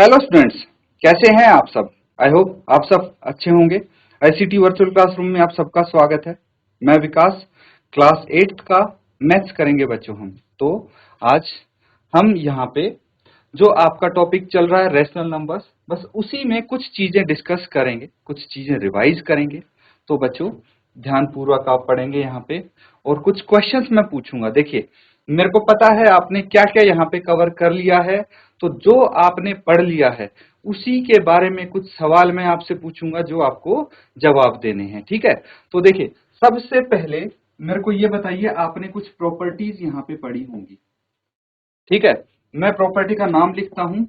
Hello students, कैसे हैं आप सब। आई होप आप सब अच्छे होंगे। आईसीटी वर्चुअल क्लासरूम में आप सबका स्वागत है। मैं विकास, क्लास 8th का मैथ्स करेंगे बच्चों हम। तो आज हम यहाँ पे जो आपका टॉपिक चल रहा है रैशनल नंबर्स, बस उसी में कुछ चीजें डिस्कस करेंगे, कुछ चीजें रिवाइज करेंगे। तो बच्चों ध्यान पूर्वक आप पढ़ेंगे यहाँ पे, और कुछ क्वेश्चंस मैं पूछूंगा। देखिए, मेरे को पता है आपने क्या क्या यहाँ पे कवर कर लिया है, तो जो आपने पढ़ लिया है उसी के बारे में कुछ सवाल मैं आपसे पूछूंगा जो आपको जवाब देने हैं। ठीक है, तो देखिए सबसे पहले मेरे को ये बताइए, आपने कुछ प्रॉपर्टीज यहाँ पे पढ़ी होंगी। ठीक है, मैं प्रॉपर्टी का नाम लिखता हूं,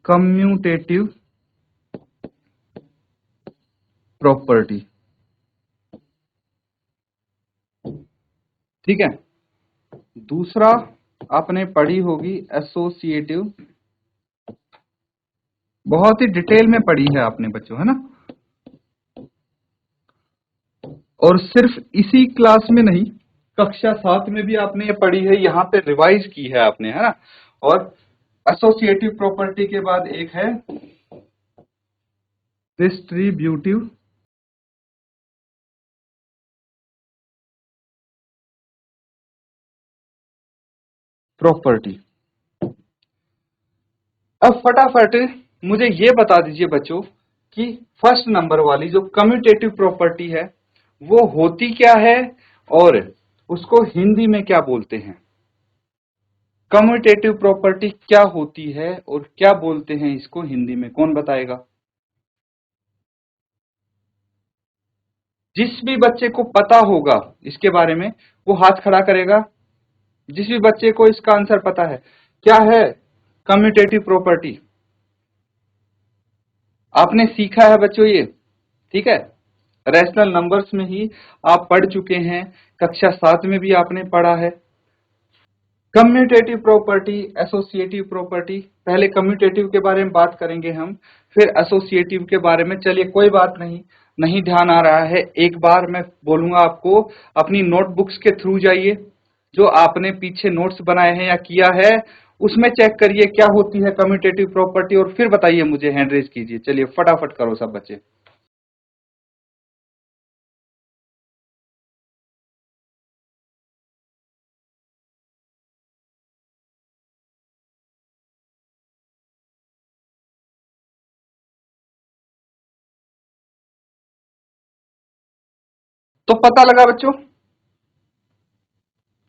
कम्यूटेटिव प्रॉपर्टी। ठीक है, दूसरा आपने पढ़ी होगी एसोसिएटिव, बहुत ही डिटेल में पढ़ी है आपने बच्चों, है ना। और सिर्फ इसी क्लास में नहीं, कक्षा 7 में भी आपने ये पढ़ी है, यहाँ पे रिवाइज की है आपने, है ना। और एसोसिएटिव प्रॉपर्टी के बाद एक है डिस्ट्रीब्यूटिव प्रॉपर्टी। अब फटाफट मुझे ये बता दीजिए बच्चों कि फर्स्ट नंबर वाली जो कम्यूटेटिव प्रॉपर्टी है वो होती क्या है और उसको हिंदी में क्या बोलते हैं। कम्यूटेटिव प्रॉपर्टी क्या होती है और क्या बोलते हैं इसको हिंदी में, कौन बताएगा। जिस भी बच्चे को पता होगा इसके बारे में वो हाथ खड़ा करेगा। जिस भी बच्चे को इसका आंसर पता है, क्या है कम्यूटेटिव प्रॉपर्टी। आपने सीखा है बच्चों ये, ठीक है, रैशनल नंबर्स में ही आप पढ़ चुके हैं, कक्षा 7 में भी आपने पढ़ा है। Commutative property, associative property. पहले कम्यूटेटिव के बारे में बात करेंगे हम, फिर एसोसिएटिव के बारे में। चलिए कोई बात नहीं, नहीं ध्यान आ रहा है, एक बार मैं बोलूंगा आपको, अपनी नोटबुक्स के थ्रू जाइए, जो आपने पीछे नोट्स बनाए हैं या किया है उसमें चेक करिए क्या होती है कम्यूटेटिव प्रॉपर्टी, और फिर बताइए मुझे, हैंड रेज कीजिए। चलिए फटाफट करो सब बच्चे। तो पता लगा बच्चों,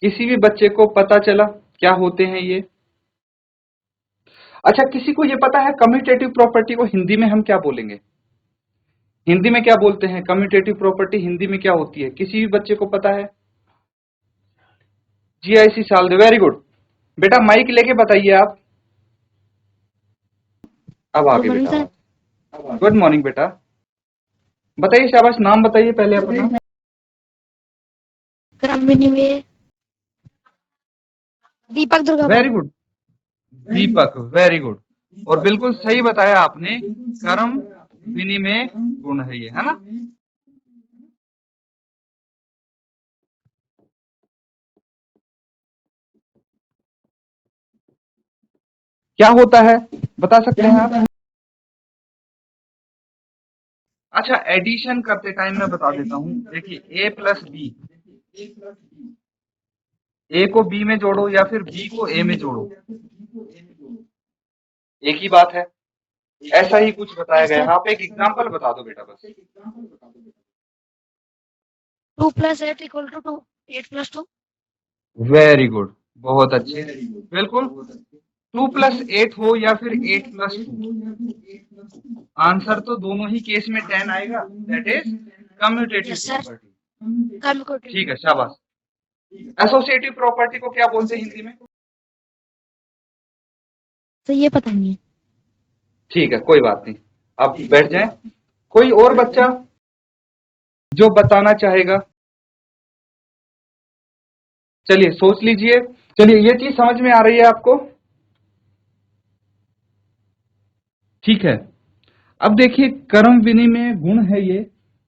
किसी भी बच्चे को पता चला क्या होते हैं ये। अच्छा, किसी को ये पता है कम्यूटेटिव प्रॉपर्टी को हिंदी में हम क्या बोलेंगे, हिंदी में क्या बोलते हैं कम्यूटेटिव प्रॉपर्टी हिंदी में क्या होती है, किसी भी बच्चे को पता है। जीआईसी साल दे, वेरी गुड बेटा, माइक लेके बताइए आप। अब आगे बेटा, गुड मॉर्निंग बेटा, बताइए, शाबाश, नाम बताइए पहले अपना। ग्रामीण में दीपक दुर्गा। वेरी गुड दीपक, वेरी गुड, और बिल्कुल सही बताया आपने, कर्म विनिमय गुण है ये, है ना। क्या होता है बता सकते हैं आप। अच्छा, एडिशन करते टाइम मैं बता देता हूं, देखिए a प्लस बी, ए को बी में जोड़ो या फिर बी को ए में जोड़ो, एक ही बात है। ऐसा ही कुछ बताया गया है, आप एक एग्जांपल बता दो बेटा बस। 2 + 8 = 2, 8 + 2। वेरी गुड, बहुत अच्छे, बिल्कुल। 2 + 8 हो या फिर 8 + 2, आंसर तो दोनों ही केस में 10 आएगा, दैट इज कम्यूटेटिव प्रॉपर्टी। ठीक है, शाबाश। एसोसिएटिव प्रॉपर्टी को क्या बोलते हैं हिंदी में। तो ये पता नहीं है। ठीक है, कोई बात नहीं, अब बैठ जाएं। कोई और बच्चा जो बताना चाहेगा, चलिए सोच लीजिए। चलिए, ये चीज समझ में आ रही है आपको, ठीक है। अब देखिए, कर्म विनिमय गुण है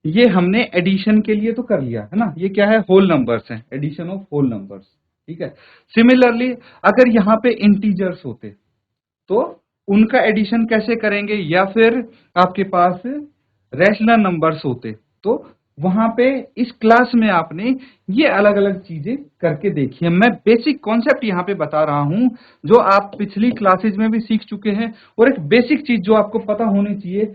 ये हमने एडिशन के लिए तो कर लिया है ना। ये क्या है, होल नंबर्स हैं, एडिशन ऑफ होल नंबर्स। ठीक है। सिमिलरली अगर यहाँ पे इंटीजर्स होते तो उनका एडिशन कैसे करेंगे, या फिर आपके पास रैशनल नंबर्स होते तो वहां पे इस क्लास में आपने ये अलग अलग चीजें करके देखी है। मैं बेसिक कॉन्सेप्ट यहाँ पे बता रहा हूं जो आप पिछली क्लासेज में भी सीख चुके हैं, और एक बेसिक चीज जो आपको पता होनी चाहिए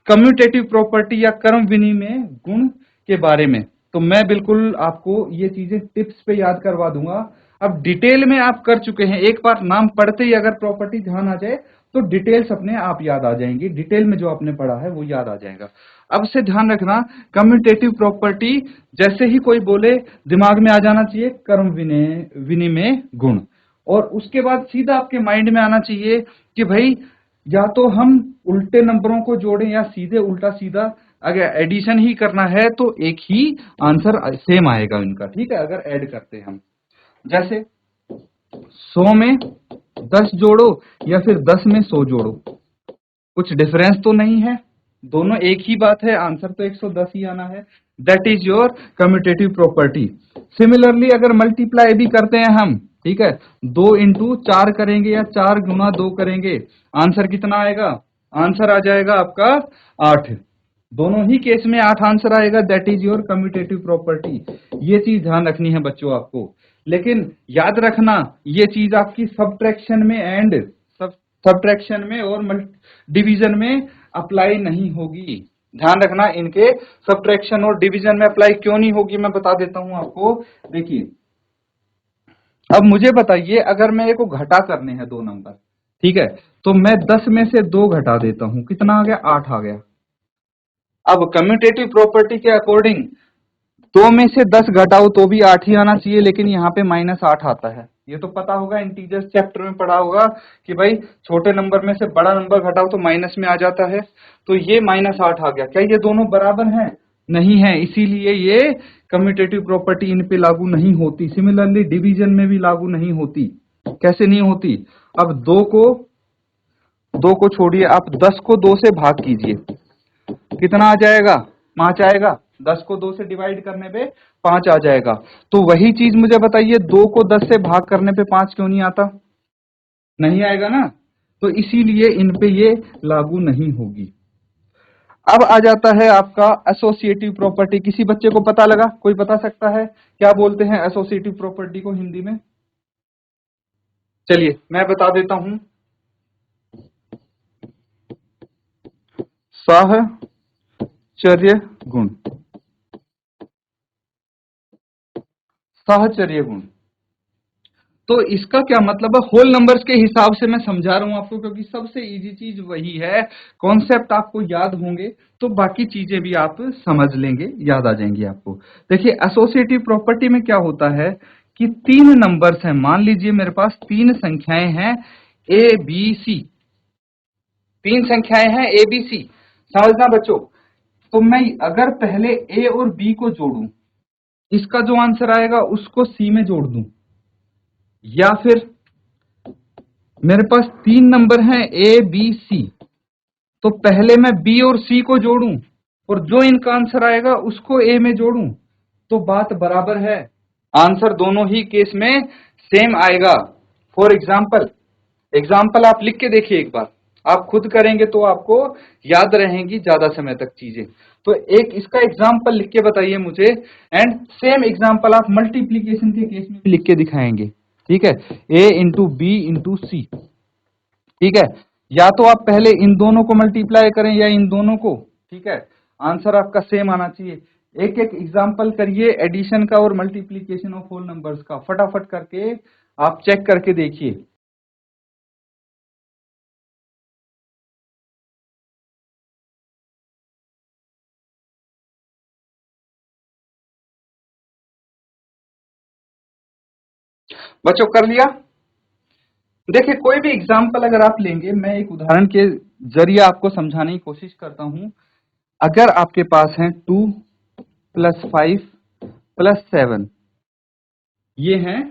कम्यूटेटिव प्रॉपर्टी या कर्म विनिमय गुण के बारे में। तो मैं बिल्कुल आपको ये चीजें टिप्स पे याद करवा दूंगा। अब डिटेल में आप कर चुके हैं, एक बार नाम पढ़ते ही अगर प्रॉपर्टी ध्यान आ जाए तो डिटेल्स अपने आप याद आ जाएंगी, डिटेल में जो आपने पढ़ा है वो याद आ जाएगा। अब से ध्यान रखना, कम्यूटेटिव प्रॉपर्टी जैसे ही कोई बोले दिमाग में आ जाना चाहिए कर्म विनिमय गुण, और उसके बाद सीधा आपके माइंड में आना चाहिए कि भाई या तो हम उल्टे नंबरों को जोड़ें या सीधे उल्टा सीधा, अगर एडिशन ही करना है तो एक ही आंसर सेम आएगा इनका, ठीक है। अगर ऐड करते हैं हम, जैसे 100 में 10 जोड़ो या फिर 10 में 100 जोड़ो, कुछ डिफरेंस तो नहीं है, दोनों एक ही बात है, आंसर तो 110 ही आना है। That is your commutative property. Similarly अगर मल्टीप्लाई भी करते हैं हम, ठीक है, 2 इंटू 4 करेंगे या 4 गुना 2 करेंगे, आंसर कितना आएगा? आंसर आ जाएगा आपका 8। दोनों ही केस में 8 आंसर आएगा। That is your commutative property. ये चीज ध्यान रखनी है बच्चों आपको, लेकिन याद रखना ये चीज आपकी सब्ट्रैक्शन में एंड सब्ट्रैक्शन में और डिवीजन में अप्लाई नहीं होगी। ध्यान रखना, इनके सब्ट्रैक्शन और डिवीजन में अप्लाई क्यों नहीं होगी मैं बता देता हूं आपको। देखिए, अब मुझे बताइए अगर मेरे को घटा करने हैं 2 नंबर, ठीक है, तो मैं 10 में से 2 घटा देता हूं, कितना आ गया? 8 आ गया। अब कम्यूटेटिव प्रॉपर्टी के अकॉर्डिंग 2 में से 10 घटाओ तो भी 8 ही आना चाहिए, लेकिन यहाँ पे -8 आता है। ये तो पता होगा, इंटीजर्स चैप्टर में पढ़ा होगा कि भाई छोटे नंबर में से बड़ा नंबर घटाओ तो माइनस में आ जाता है, तो ये -8 आ गया। क्या ये दोनों बराबर हैं? नहीं है, इसीलिए ये कम्यूटेटिव प्रॉपर्टी इन पे लागू नहीं होती। सिमिलरली डिवीजन में भी लागू नहीं होती। कैसे नहीं होती? अब 2 को छोड़िए, आप 10 को 2 से भाग कीजिए, कितना आ जाएगा? 5 आएगा। 10 को 2 से डिवाइड करने पे 5 आ जाएगा। तो वही चीज मुझे बताइए, 2 को 10 से भाग करने पे 5 क्यों नहीं आता? नहीं आएगा ना, तो इसीलिए इन पे ये लागू नहीं होगी। अब आ जाता है आपका एसोसिएटिव प्रॉपर्टी। किसी बच्चे को पता लगा? कोई बता सकता है क्या बोलते हैं एसोसिएटिव प्रॉपर्टी को हिंदी में? चलिए मैं बता देता हूं, साहचर्य गुण। साहचर्य गुण, तो इसका क्या मतलब है? होल नंबर्स के हिसाब से मैं समझा रहा हूं आपको, क्योंकि सबसे इजी चीज वही है। कॉन्सेप्ट आपको याद होंगे तो बाकी चीजें भी आप समझ लेंगे, याद आ जाएंगी आपको। देखिए, एसोसिएटिव प्रॉपर्टी में क्या होता है कि 3 नंबर्स हैं। मान लीजिए मेरे पास 3 संख्याएं हैं ए बी सी, 3 संख्याएं हैं ए बी सी। समझना बच्चों, तो मैं अगर पहले ए और बी को जोड़ूं, इसका जो आंसर आएगा उसको सी में जोड़ दूं, या फिर मेरे पास 3 नंबर हैं ए बी सी, तो पहले मैं बी और सी को जोड़ूं और जो इनका आंसर आएगा उसको ए में जोड़ूं, तो बात बराबर है, आंसर दोनों ही केस में सेम आएगा। फॉर एग्जाम्पल आप लिख के देखिए एक बार, आप खुद करेंगे तो आपको याद रहेंगी ज्यादा समय तक चीजें। तो एक इसका एग्जाम्पल लिख के बताइए मुझे, एंड सेम एग्जाम्पल आप मल्टीप्लीकेशन के केस में भी लिख के दिखाएंगे, ठीक है। ए इंटू बी इंटू सी, ठीक है। या तो आप पहले इन दोनों को मल्टीप्लाई करें या इन दोनों को, ठीक है, आंसर आपका सेम आना चाहिए। एक एक एग्जाम्पल करिए एडिशन का और मल्टीप्लीकेशन ऑफ होल नंबर्स का, फटाफट करके आप चेक करके देखिए। बच्चों कर लिया? देखिए, कोई भी एग्जाम्पल अगर आप लेंगे, मैं एक उदाहरण के जरिए आपको समझाने की कोशिश करता हूं। अगर आपके पास है 2 + 5 + 7, ये हैं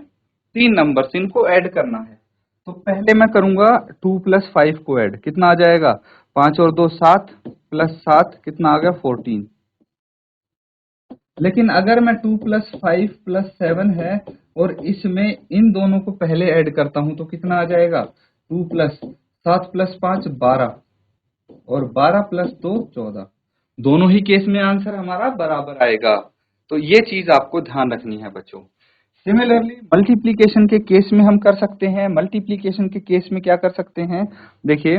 3 नंबर्स, इनको ऐड करना है। तो पहले मैं करूंगा 2 + 5 को ऐड, कितना आ जाएगा? 5 और 2 7 + 7 कितना आ गया? 14। लेकिन अगर मैं 2 + 5 + 7 है और इसमें इन दोनों को पहले ऐड करता हूं तो कितना आ जाएगा? 2 + 7 + 5 12 और 12 + 2 14। दोनों ही केस में आंसर हमारा बराबर आएगा। तो ये चीज आपको ध्यान रखनी है बच्चों। सिमिलरली मल्टीप्लीकेशन के केस में हम कर सकते हैं। मल्टीप्लीकेशन के केस में क्या कर सकते हैं? देखिए,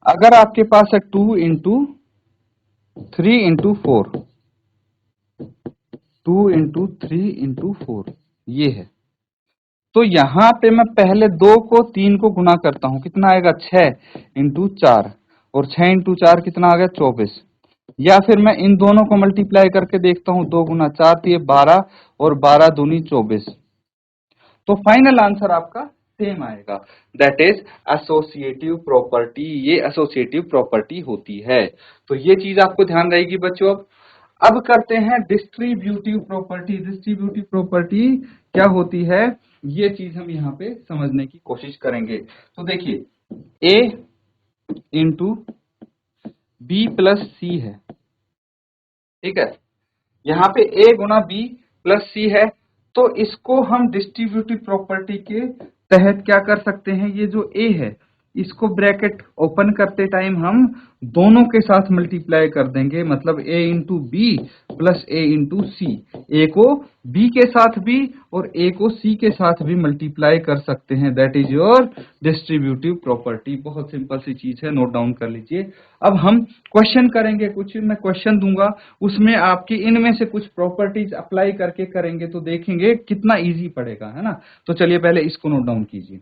अगर आपके पास है 2 × 3 × 4, 2 × 3 × 4 ये है, तो यहां पे मैं पहले 2 को 3 को गुना करता हूं, कितना आएगा? 6 × 4 और 6 × 4 कितना आ गया? 24। या फिर मैं इन दोनों को मल्टीप्लाई करके देखता हूं, 2 × 4 तो ये 12 और 12 दूनी 24। तो फाइनल आंसर आपका सेम आएगा, दैट इज एसोसिएटिव प्रॉपर्टी। ये एसोसिएटिव प्रॉपर्टी होती है। तो ये चीज आपको ध्यान रहेगी बच्चों। अब करते हैं डिस्ट्रीब्यूटिव प्रॉपर्टी। डिस्ट्रीब्यूटिव प्रॉपर्टी क्या होती है, ये चीज हम यहाँ पे समझने की कोशिश करेंगे। तो देखिए, a × b + c है, ठीक है। यहाँ पे a × b + c है, तो इसको हम डिस्ट्रीब्यूटिव प्रॉपर्टी के तहत क्या कर सकते हैं? ये जो a है इसको ब्रैकेट ओपन करते टाइम हम दोनों के साथ मल्टीप्लाई कर देंगे, मतलब a × b + a × c। a को b के साथ भी और a को c के साथ भी मल्टीप्लाई कर सकते हैं, that is your distributive property. बहुत सिंपल सी चीज है, नोट डाउन कर लीजिए। अब हम क्वेश्चन करेंगे, कुछ मैं क्वेश्चन दूंगा, उसमें आपकी इनमें से कुछ प्रॉपर्टीज अप्लाई करके करेंगे तो देखेंगे कितना इजी पड़ेगा, है ना। तो चलिए पहले इसको नोट डाउन कीजिए।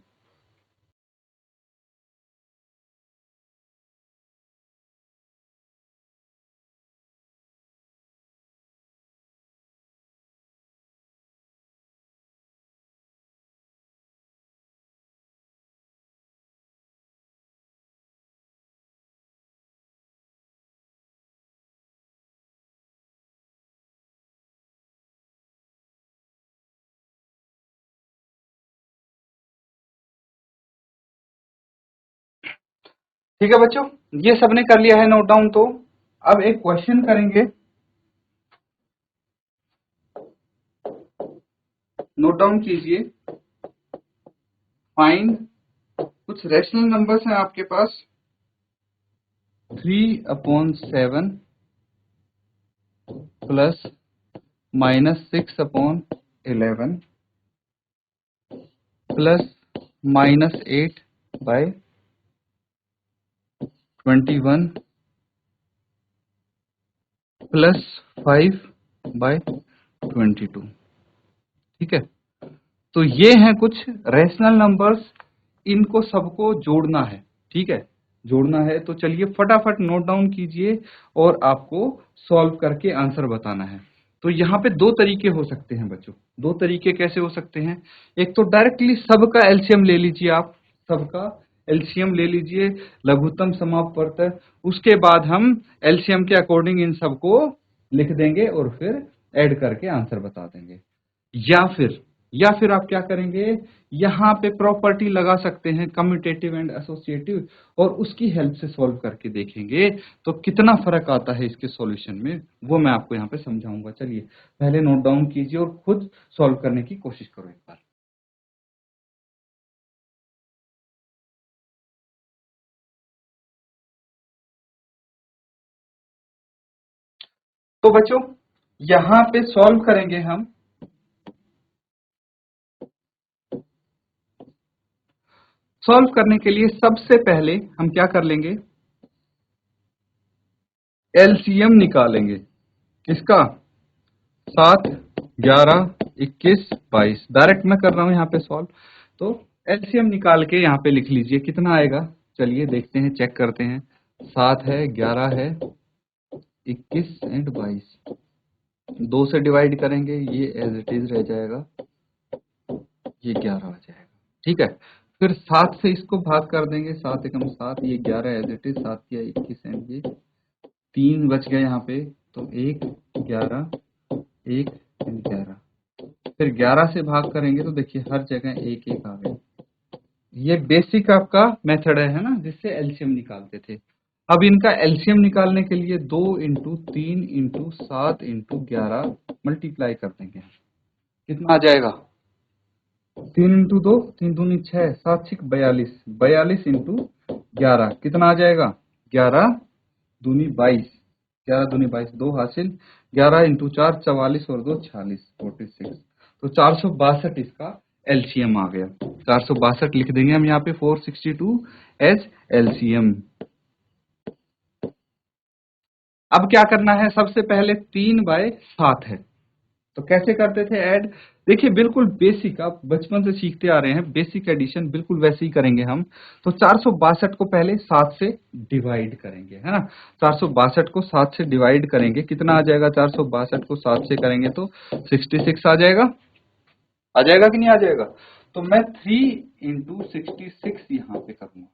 ठीक है बच्चों, ये सबने कर लिया है नोट डाउन। तो अब एक क्वेश्चन करेंगे, नोट डाउन कीजिए। फाइंड, कुछ रेशनल नंबर्स हैं आपके पास, 3/7 प्लस -6/11 प्लस -8/21 प्लस 5/22। ठीक है, तो ये हैं कुछ रेशनल नंबर्स, इनको सबको जोड़ना है। ठीक है, जोड़ना है, तो चलिए फटाफट नोट डाउन कीजिए और आपको सॉल्व करके आंसर बताना है। तो यहाँ पे दो तरीके हो सकते हैं बच्चों। दो तरीके कैसे हो सकते हैं? एक तो डायरेक्टली सबका एलसीएम ले लीजिए, आप सबका एलसीएम ले लीजिए, लघुत्तम समापवर्त, उसके बाद हम एलसीएम के अकॉर्डिंग इन सबको लिख देंगे और फिर ऐड करके आंसर बता देंगे। या फिर आप क्या करेंगे, यहां पे प्रॉपर्टी लगा सकते हैं कम्यूटेटिव एंड एसोसिएटिव, और उसकी हेल्प से सॉल्व करके देखेंगे तो कितना फर्क आता है इसके सॉल्यूशन में, वो मैं आपको यहां पे समझाऊंगा। चलिए पहले नोट डाउन कीजिए और खुद सॉल्व करने की कोशिश करो एक बार। तो बच्चों यहां पे सॉल्व करेंगे हम। सॉल्व करने के लिए सबसे पहले हम क्या कर लेंगे, एलसीएम निकालेंगे। किसका? 7, 11, 21, 22। डायरेक्ट मैं कर रहा हूं यहाँ पे सॉल्व, तो एलसीएम निकाल के यहाँ पे लिख लीजिए, कितना आएगा चलिए देखते हैं, चेक करते हैं। 7 है, 11 है, 21 एंड 22। 2 से डिवाइड करेंगे, ये एज इट इज रह जाएगा, ये 11 आ जाएगा। ठीक है, फिर 7 से इसको भाग कर देंगे, 7 एकम 7, ये 11 एज इट इज, 7 किया 21 एंड ये 3 बच गया यहाँ पे, तो 1, 11, 1 एंड 11। फिर 11 से भाग करेंगे तो देखिए हर जगह 1 1 आ गया। ये बेसिक आपका मेथड है ना, जिससे एलसीएम निकालते थे। अब इनका एलसीएम निकालने के लिए 2 इंटू 3 इंटू 7 इंटू 11 मल्टीप्लाई कर देंगे। कितना आ जाएगा? 3 इंटू 2, 3 दूनी 6, 7 6 42, 42 इंटू 11 कितना आ जाएगा? 11 दूनी 22, 11 दूनी 22, 2 हासिल, 11 इंटू 4 44 और 2 46, 46। तो 462 इसका एलसीएम आ गया। 462 लिख देंगे हम यहाँ पे 462 एज एलसीएम। अब क्या करना है? सबसे पहले 3/7 है, तो कैसे करते थे ऐड? देखिए बिल्कुल बेसिक, आप बचपन से सीखते आ रहे हैं, बेसिक एडिशन बिल्कुल वैसे ही करेंगे हम। तो 462 को पहले 7 से डिवाइड करेंगे, है ना। 462 को 7 से डिवाइड करेंगे, कितना आ जाएगा? 462 को 7 से करेंगे तो 66 आ जाएगा। आ जाएगा कि नहीं आ जाएगा? तो मैं 3 इंटू 66 यहाँ पे करूंगा।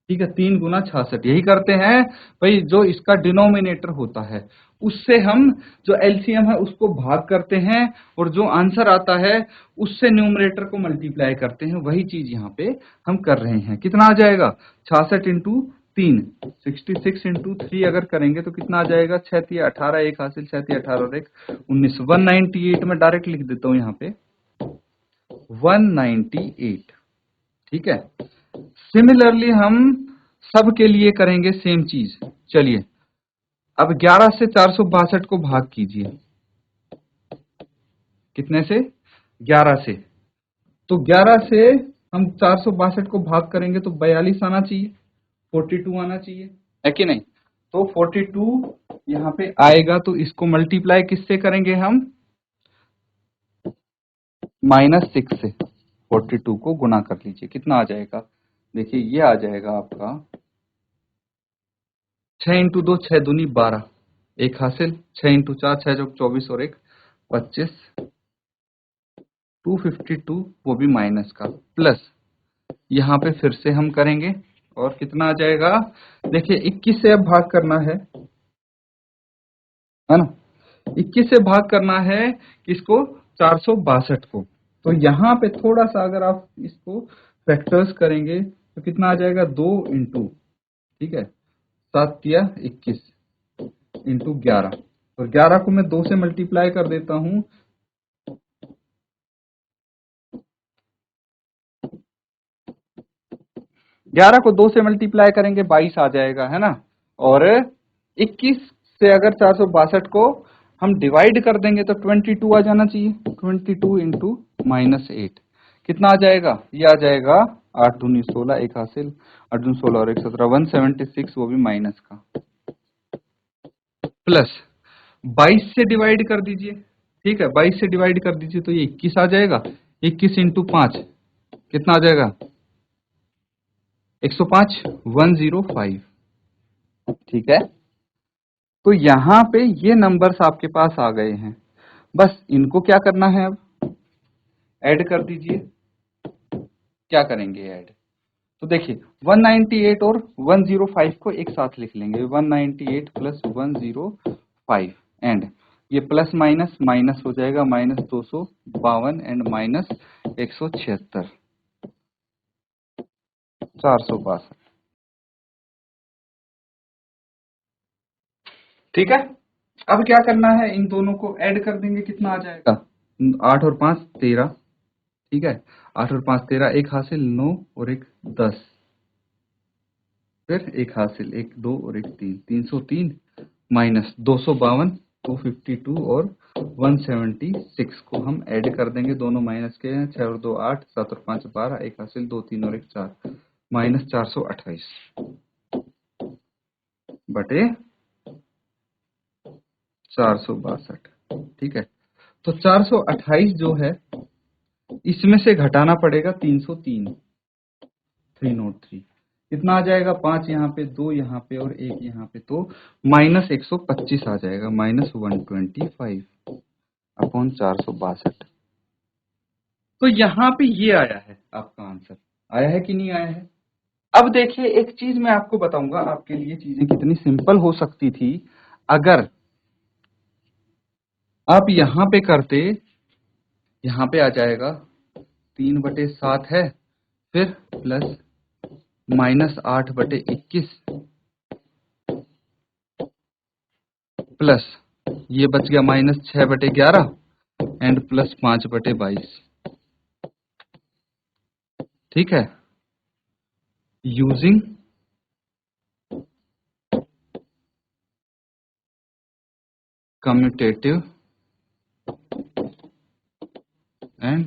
ठीक है, 3 गुना 66 यही करते हैं भाई। जो इसका डिनोमिनेटर होता है उससे हम जो एलसीएम है उसको भाग करते हैं, और जो आंसर आता है उससे न्यूमरेटर को मल्टीप्लाई करते हैं। वही चीज यहाँ पे हम कर रहे हैं। कितना आ जाएगा? 66 इंटू 3, 66 इंटू 3 अगर करेंगे तो कितना आ जाएगा? 6 3 18, एक हासिल, 6 3 18 और 1 19, 198 में डायरेक्ट लिख देता हूं यहाँ पे 198। ठीक है, सिमिलरली हम सब के लिए करेंगे सेम चीज। चलिए अब 11 से 462 को भाग कीजिए। कितने से? 11 से। तो 11 से हम 462 को भाग करेंगे तो 42 आना चाहिए, 42 आना चाहिए, है कि नहीं? तो 42 यहाँ पे आएगा, तो इसको मल्टीप्लाई किससे करेंगे हम? -6 से 42 को गुना कर लीजिए। कितना आ जाएगा? देखिए ये आ जाएगा आपका 6 इंटू 2 6 दूनी 12, एक हासिल, 6 इंटू 4 6 जो 24 और 1 25, 252 वो भी माइनस का, प्लस यहाँ पे फिर से हम करेंगे और कितना आ जाएगा? देखिए 21 से अब भाग करना है ना। 21 से भाग करना है किसको? 462 को। तो यहाँ पे थोड़ा सा अगर आप इसको फैक्टर्स करेंगे तो कितना आ जाएगा? 2 इंटू, ठीक है, 7 या 21 इंटू 11, और 11 को मैं 2 से मल्टीप्लाई कर देता हूं। ग्यारह को 2 से मल्टीप्लाई करेंगे 22 आ जाएगा, है ना। और 21 से अगर 462 को हम डिवाइड कर देंगे तो 22 आ जाना चाहिए। 22 इंटू -8 कितना आ जाएगा? ये आ जाएगा 8 दूनी 16, एक हासिल, 8 दूनी 16 और 1 17, 176, वो भी माइनस का, प्लस 22 से डिवाइड कर दीजिए। ठीक है, 22 से डिवाइड कर दीजिए तो ये 21 आ जाएगा। 21 इंटू 5 कितना आ जाएगा? 105, 105। ठीक है, तो यहां पे ये नंबर्स आपके पास आ गए हैं। बस इनको क्या करना है? अब ऐड कर दीजिए। क्या करेंगे ऐड? तो देखिए 198 और 105 को एक साथ लिख लेंगे, 198 प्लस 105, एंड ये प्लस माइनस माइनस हो जाएगा, -252 एंड -176, 462। ठीक है, अब क्या करना है? इन दोनों को ऐड कर देंगे, कितना आ जाएगा? 8 और 5 13। ठीक है, 8 और 5 13, एक हासिल, 9 और एक 10, फिर एक हासिल, 1 2 और एक 3, 303 माइनस 252, 252 और 176 को हम ऐड कर देंगे। दोनों माइनस के हैं, 6 और 2 8, 7 और 5 12, एक हासिल, 2 3 और एक 4, -428 बटे 462। ठीक है, तो 428 जो है इसमें से घटाना पड़ेगा 303, 303। कितना आ जाएगा? 5 यहाँ पे, 2 यहाँ पे और 1 यहाँ पे, तो -125 आ जाएगा, -125 अपॉन 462। तो यहाँ पे ये आया है आपका आंसर। आया है कि नहीं आया है? अब देखिए एक चीज मैं आपको बताऊंगा, आपके लिए चीजें कितनी सिंपल हो सकती थी अगर आप यहाँ पे करते। यहाँ पे आ जाएगा 3/7 है, फिर प्लस -8/21, प्लस ये बच गया -6/11 एंड प्लस 5/22। ठीक है, using commutative and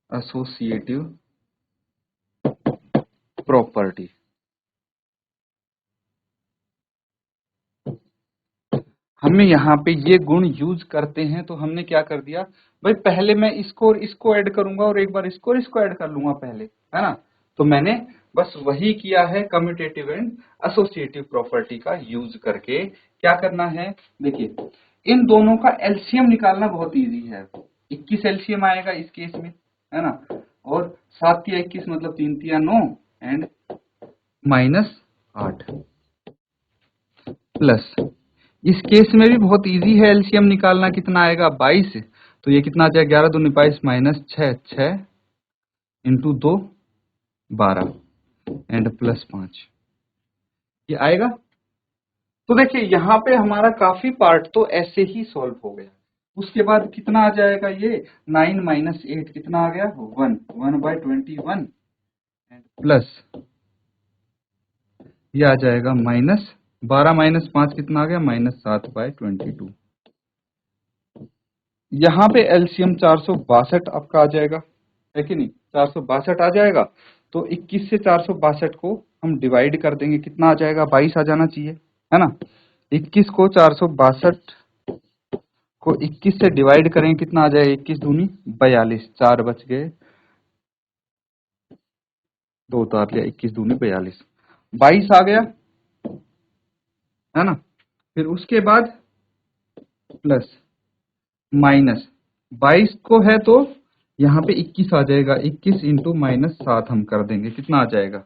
associative property. हमें यहाँ पे ये गुण यूज करते हैं, तो हमने क्या कर दिया भाई, पहले मैं इसको और इसको ऐड करूंगा और एक बार इसको और इसको ऐड कर लूंगा पहले, है ना। तो मैंने बस वही किया है, कम्यूटेटिव एंड एसोसिएटिव प्रॉपर्टी का यूज करके। क्या करना है, देखिए इन दोनों का एलसीएम निकालना बहुत इजी है। 21 एलसीएम आएगा इस केस में, है ना, और 7 या 21 मतलब 3 या 9 एंड -8 प्लस, इस केस में भी बहुत इजी है एलसीएम निकालना, कितना आएगा 22, तो ये कितना आ जाएगा 11 दूनी 22 -6 6 इंटू 2 12 एंड प्लस 5, ये आएगा। तो देखिए यहाँ पे हमारा काफी पार्ट तो ऐसे ही सॉल्व हो गया। उसके बाद कितना आ जाएगा, ये 9 - 8 कितना आ गया 1 1/21 एंड प्लस ये आ जाएगा -12 - 5 कितना आ गया -7/22। यहाँ पे एलसीएम 462 आपका आ जाएगा, है कि नहीं, 462 आ जाएगा। तो 21 से 462 को हम डिवाइड कर देंगे, कितना आ जाएगा 22 आ जाना चाहिए, है ना। 21 को 462 को 21 से डिवाइड करें, कितना आ जाएगा 21 दूनी 42, 4 बच गए, 2 उतार लिया, 21 दूनी 42, 22 आ गया, है ना। फिर उसके बाद प्लस माइनस 22 को है तो यहाँ पे 21 आ जाएगा, 21 इंटू -7 हम कर देंगे, कितना आ जाएगा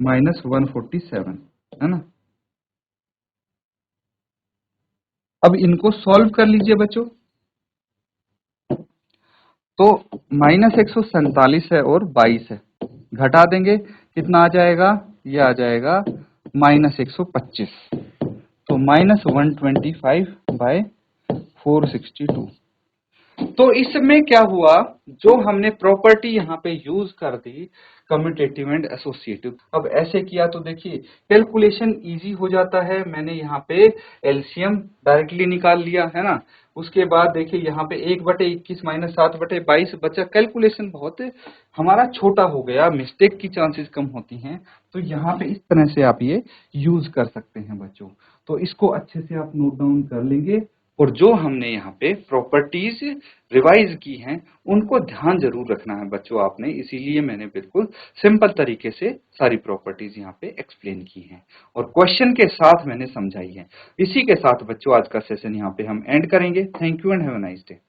-147, है ना। अब इनको सॉल्व कर लीजिए बच्चों, तो -147 है और 22 है, घटा देंगे कितना आ जाएगा, ये आ जाएगा -125, तो -125/462। तो इसमें क्या हुआ, जो हमने प्रॉपर्टी यहाँ पे यूज कर दी कम्यूटेटिव एंड एसोसिएटिव, अब ऐसे किया तो देखिए कैलकुलेशन इजी हो जाता है। मैंने यहाँ पे एलसीएम डायरेक्टली निकाल लिया, है ना। उसके बाद देखिए यहाँ पे 1/21 -7/22 बचा, कैलकुलेशन बहुत हमारा छोटा हो गया, मिस्टेक की चांसेस कम होती हैं। तो यहाँ पे इस तरह से आप ये यूज कर सकते हैं बच्चों। तो इसको अच्छे से आप नोट डाउन कर लेंगे, और जो हमने यहाँ पे प्रॉपर्टीज रिवाइज की हैं उनको ध्यान जरूर रखना है बच्चों आपने, इसीलिए मैंने बिल्कुल सिंपल तरीके से सारी प्रॉपर्टीज यहाँ पे एक्सप्लेन की हैं और क्वेश्चन के साथ मैंने समझाई है। इसी के साथ बच्चों आज का सेशन यहाँ पे हम एंड करेंगे। Thank you and have a nice day.